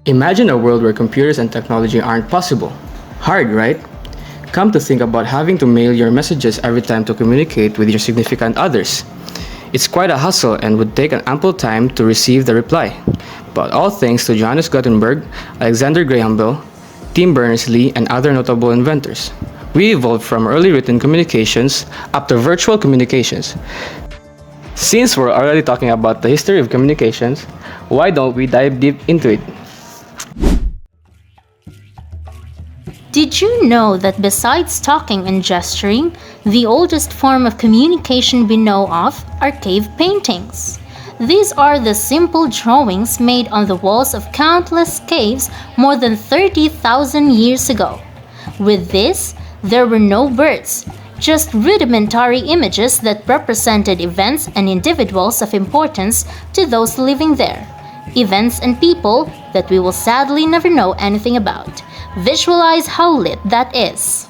Imagine a world where computers and technology aren't possible. Hard, right? Come to think about having to mail your messages every time to communicate with your significant others. It's quite a hustle and would take an ample time to receive the reply. But all thanks to Johannes Gutenberg, Alexander Graham Bell, Tim Berners-Lee, and other notable inventors. We evolved from early written communications up to virtual communications. Since we're already talking about the history of communications, why don't we dive deep into it? Did you know that besides talking and gesturing, the oldest form of communication we know of are cave paintings? These are the simple drawings made on the walls of countless caves more than 30,000 years ago. With this, there were no words, just rudimentary images that represented events and individuals of importance to those living there. Events and people that we will sadly never know anything about. Visualize how lit that is.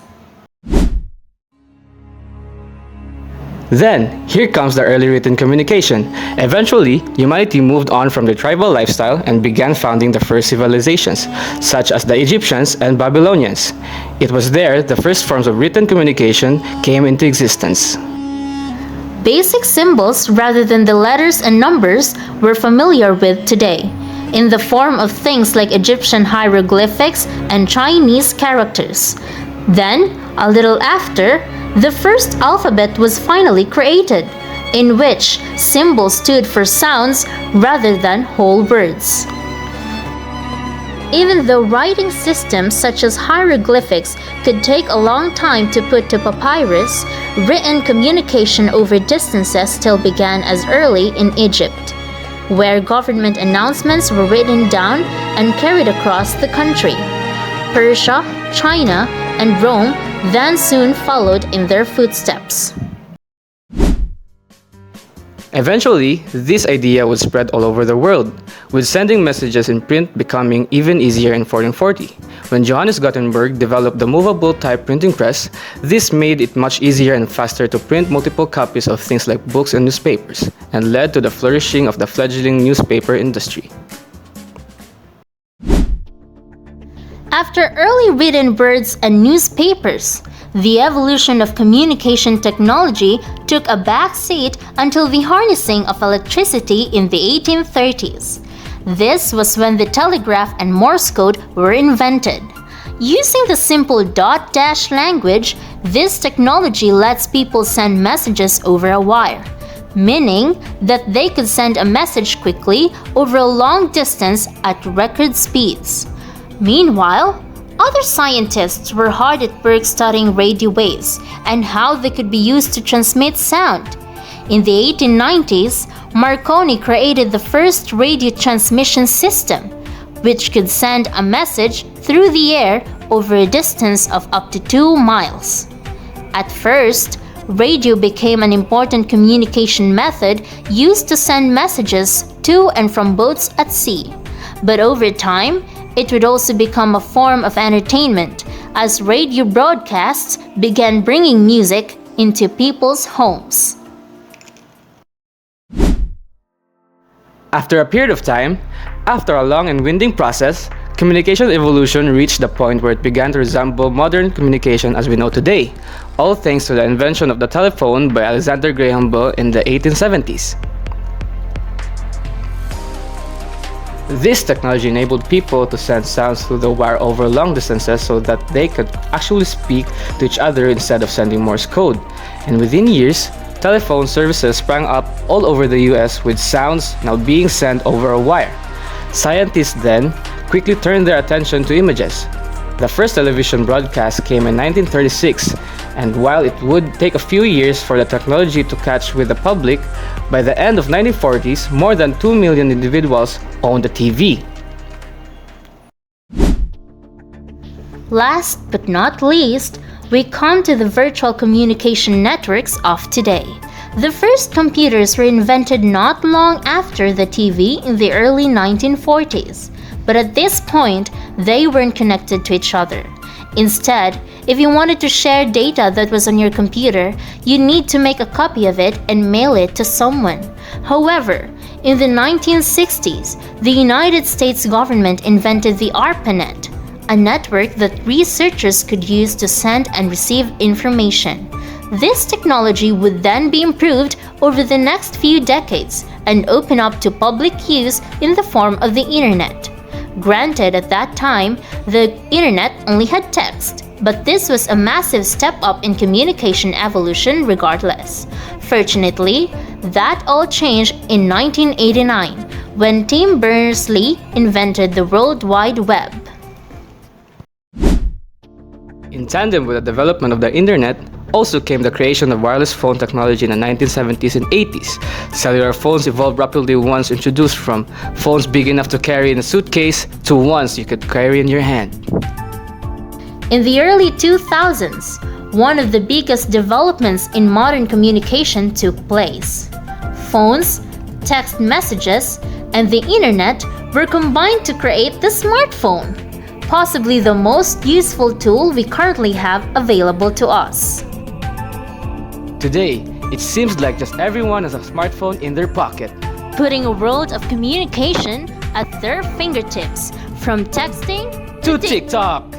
Then, here comes the early written communication. Eventually, humanity moved on from the tribal lifestyle and began founding the first civilizations, such as the Egyptians and Babylonians. It was there the first forms of written communication came into existence. Basic symbols rather than the letters and numbers we're familiar with today, in the form of things like Egyptian hieroglyphics and Chinese characters. Then, a little after, the first alphabet was finally created, in which symbols stood for sounds rather than whole words. Even though writing systems such as hieroglyphics could take a long time to put to papyrus, written communication over distances still began as early in Egypt, where government announcements were written down and carried across the country. Persia, China, and Rome then soon followed in their footsteps. Eventually, this idea would spread all over the world, with sending messages in print becoming even easier in 1440. When Johannes Gutenberg developed the movable type printing press, this made it much easier and faster to print multiple copies of things like books and newspapers, and led to the flourishing of the fledgling newspaper industry. After early written words and newspapers, the evolution of communication technology took a back seat until the harnessing of electricity in the 1830s. This was when the telegraph and Morse code were invented. Using the simple dot-dash language, this technology lets people send messages over a wire, meaning that they could send a message quickly over a long distance at record speeds. Meanwhile, other scientists were hard at work studying radio waves and how they could be used to transmit sound. In the 1890s, Marconi created the first radio transmission system, which could send a message through the air over a distance of up to 2 miles. At first, radio became an important communication method used to send messages to and from boats at sea. But over time, it would also become a form of entertainment as radio broadcasts began bringing music into people's homes. After a period of time, after a long and winding process, communication evolution reached the point where it began to resemble modern communication as we know today, all thanks to the invention of the telephone by Alexander Graham Bell in the 1870s. This technology enabled people to send sounds through the wire over long distances so that they could actually speak to each other instead of sending Morse code. And within years, telephone services sprang up all over the US with sounds now being sent over a wire. Scientists then quickly turned their attention to images. The first television broadcast came in 1936, and while it would take a few years for the technology to catch with the public, by the end of 1940s, more than 2 million individuals owned a TV. Last but not least, we come to the virtual communication networks of today. The first computers were invented not long after the TV in the early 1940s, but at this point, they weren't connected to each other. Instead, if you wanted to share data that was on your computer, you need to make a copy of it and mail it to someone. However, In the 1960s, the United States government invented the ARPANET, a network that researchers could use to send and receive information. This technology would then be improved over the next few decades and open up to public use in the form of the Internet. Granted, at that time, the Internet only had text, but this was a massive step up in communication evolution regardless. Fortunately, that all changed in 1989 when Tim Berners-Lee invented the World Wide Web. In tandem with the development of the internet, also came the creation of wireless phone technology in the 1970s and 80s. Cellular phones evolved rapidly once introduced from phones big enough to carry in a suitcase to ones you could carry in your hand. In the early 2000s, one of the biggest developments in modern communication took place. Phones, text messages, and the internet were combined to create the smartphone, possibly the most useful tool we currently have available to us. Today, it seems like just everyone has a smartphone in their pocket, putting a world of communication at their fingertips, from texting to TikTok.